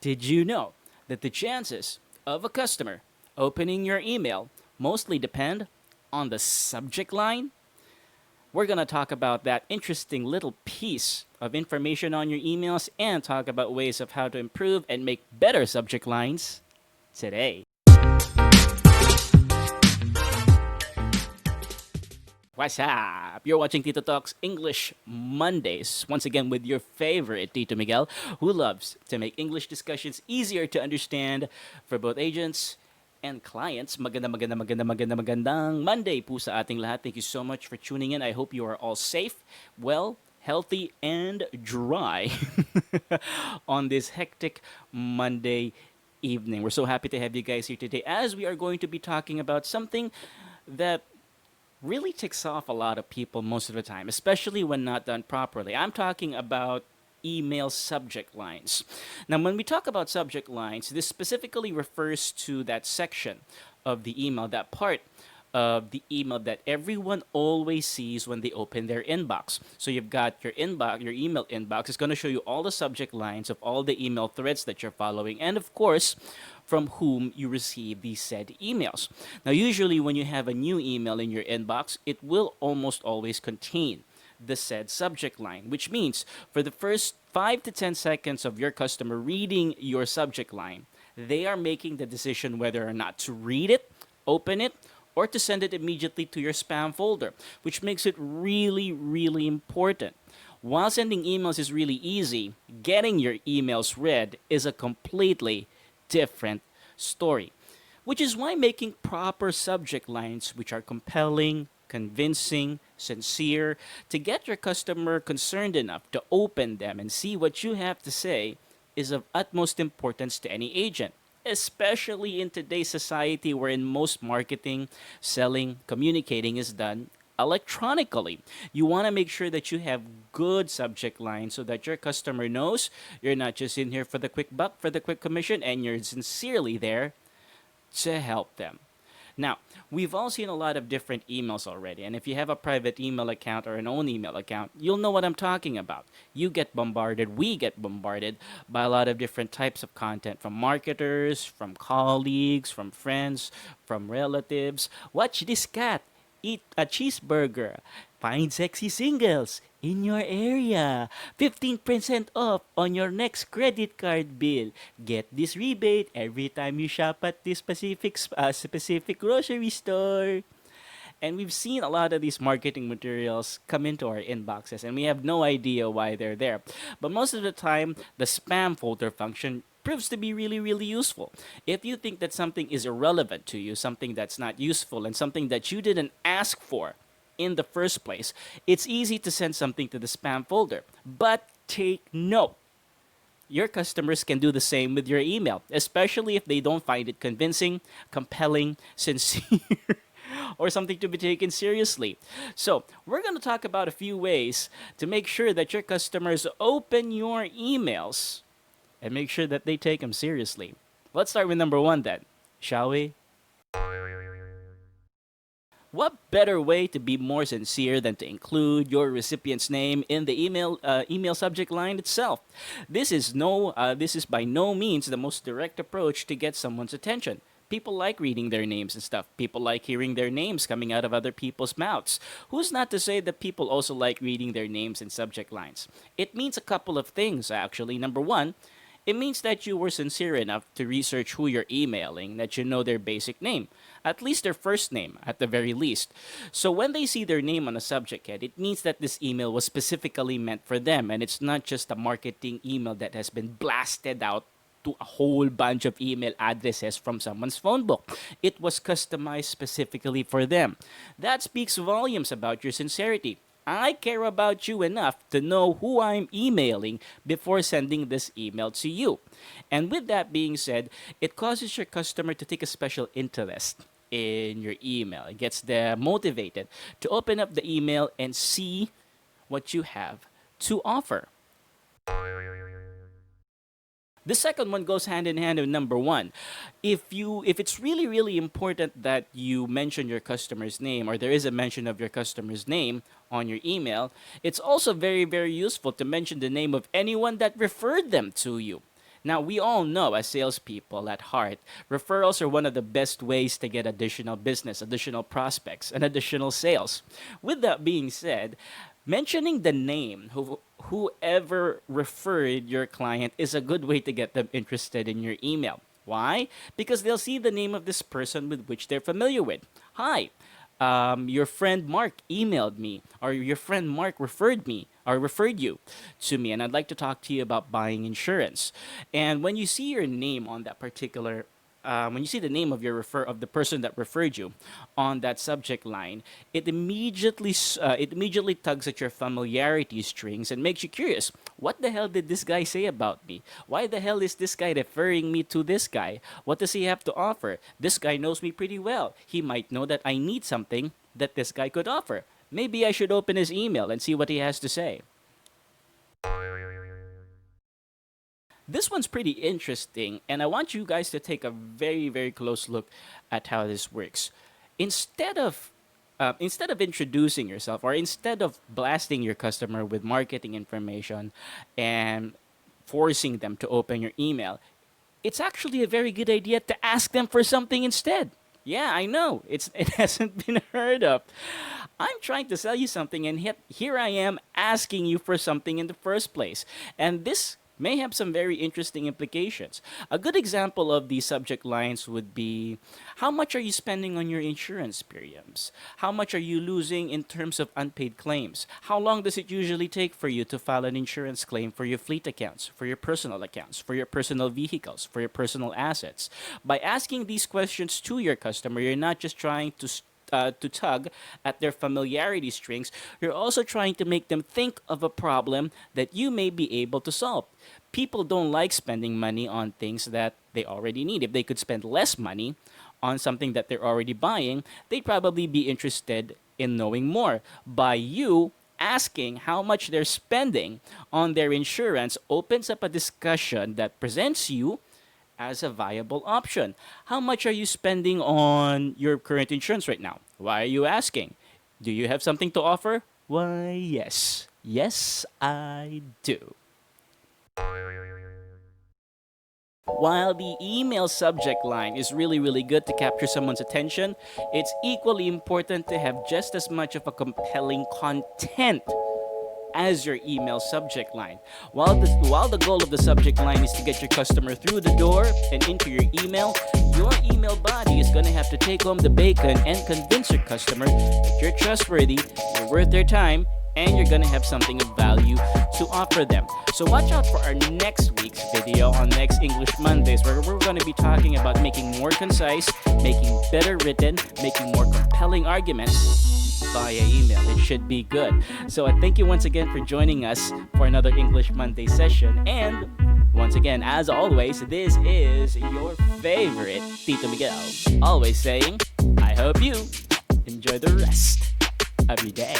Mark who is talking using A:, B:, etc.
A: Did you know that the chances of a customer opening your email mostly depend on the subject line? We're going to talk about that interesting little piece of information on your emails and talk about ways of how to improve and make better subject lines today. What's up? You're watching Tito Talks English Mondays. Once again with your favorite Tito Miguel, who loves to make English discussions easier to understand for both agents and clients. Magandang Monday po sa ating lahat. Thank you so much for tuning in. I hope you are all safe, well, healthy, and dry on this hectic Monday evening. We're so happy to have you guys here today as we are going to be talking about something that really ticks off a lot of people most of the time, especially when not done properly. I'm talking about email subject lines. Now, when we talk about subject lines, this specifically refers to that section of the email, that part of the email that everyone always sees when they open their inbox. So you've got your inbox, your email inbox is going to show you all the subject lines of all the email threads that you're following, and of course, from whom you receive these said emails. Now, usually when you have a new email in your inbox, it will almost always contain the said subject line, which means for the first 5 to 10 seconds of your customer reading your subject line, they are making the decision whether or not to read it, open it, or to send it immediately to your spam folder, which makes it really, really important. While sending emails is really easy, getting your emails read is a completely different story. Which is why making proper subject lines, which are compelling, convincing, sincere, to get your customer concerned enough to open them and see what you have to say is of utmost importance to any agent, especially in today's society wherein most marketing, selling, communicating is done electronically. You want to make sure that you have good subject lines so that your customer knows you're not just in here for the quick buck, for the quick commission, and you're sincerely there to help them. Now, we've all seen a lot of different emails already, and if you have a private email account or an own email account, you'll know what I'm talking about. You get bombarded, we get bombarded by a lot of different types of content from marketers, from colleagues, from friends, from relatives. Watch this cat eat a cheeseburger. Find sexy singles in your area. 15% off on your next credit card bill. Get this rebate every time you shop at this specific grocery store. And we've seen a lot of these marketing materials come into our inboxes, and we have no idea why they're there. But most of the time, the spam folder function proves to be really, really useful. If you think that something is irrelevant to you, something that's not useful, and something that you didn't ask for in the first place, it's easy to send something to the spam folder. But take note, your customers can do the same with your email, especially if they don't find it convincing, compelling, sincere, or something to be taken seriously. So, we're going to talk about a few ways to make sure that your customers open your emails and make sure that they take them seriously. Let's start with number one then, shall we? What better way to be more sincere than to include your recipient's name in the email subject line itself? This is by no means the most direct approach to get someone's attention. People like reading their names and stuff. People like hearing their names coming out of other people's mouths. Who's not to say that people also like reading their names in subject lines? It means a couple of things, actually. Number one, it means that you were sincere enough to research who you're emailing, that you know their basic name, at least their first name, at the very least. So when they see their name on a subject head, it means that this email was specifically meant for them, and it's not just a marketing email that has been blasted out to a whole bunch of email addresses from someone's phone book. It was customized specifically for them. That speaks volumes about your sincerity. I care about you enough to know who I'm emailing before sending this email to you. And with that being said, it causes your customer to take a special interest in your email. It gets them motivated to open up the email and see what you have to offer. The second one goes hand in hand with number one. If it's really really important that you mention your customer's name, or there is a mention of your customer's name on your email, it's also very very useful to mention the name of anyone that referred them to you. Now, we all know as salespeople at heart, referrals are one of the best ways to get additional business, additional prospects, and additional sales. With that being said, mentioning the name, whoever referred your client, is a good way to get them interested in your email. Why? Because they'll see the name of this person with which they're familiar with. Hi, your friend Mark emailed me, or your friend Mark referred me, or referred you to me, and I'd like to talk to you about buying insurance. And when you see your name on that particular when you see the name of your of the person that referred you on that subject line, it immediately tugs at your familiarity strings and makes you curious. What the hell did this guy say about me? Why the hell is this guy referring me to this guy? What does he have to offer? This guy knows me pretty well. He might know that I need something that this guy could offer. Maybe I should open his email and see what he has to say. This one's pretty interesting, and I want you guys to take a very, very close look at how this works. Instead of instead of introducing yourself, or instead of blasting your customer with marketing information and forcing them to open your email, it's actually a very good idea to ask them for something instead. Yeah, I know. It hasn't been heard of. I'm trying to sell you something, and yet here I am asking you for something in the first place. And this may have some very interesting implications. A good example of these subject lines would be, how much are you spending on your insurance premiums? How much are you losing in terms of unpaid claims? How long does it usually take for you to file an insurance claim for your fleet accounts, for your personal accounts, for your personal vehicles, for your personal assets? By asking these questions to your customer, you're not just trying to tug at their familiarity strings, you're also trying to make them think of a problem that you may be able to solve. People don't like spending money on things that they already need. If they could spend less money on something that they're already buying, they'd probably be interested in knowing more. By you asking how much they're spending on their insurance opens up a discussion that presents you as a viable option. How much are you spending on your current insurance right now? Why are you asking? Do you have something to offer? Why, yes. Yes, I do. While the email subject line is really, really good to capture someone's attention, it's equally important to have just as much of a compelling content as your email subject line. While the goal of the subject line is to get your customer through the door and into your email body is going to have to take home the bacon and convince your customer that you're trustworthy, you're worth their time, and you're going to have something of value to offer them. So watch out for our next week's video on Next English Mondays, where we're going to be talking about making more concise, making better written, making more compelling arguments via email. It should be good. So I thank you once again for joining us for another English Monday session. And once again, as always, this is your favorite Tito Miguel, always saying, I hope you enjoy the rest of your day.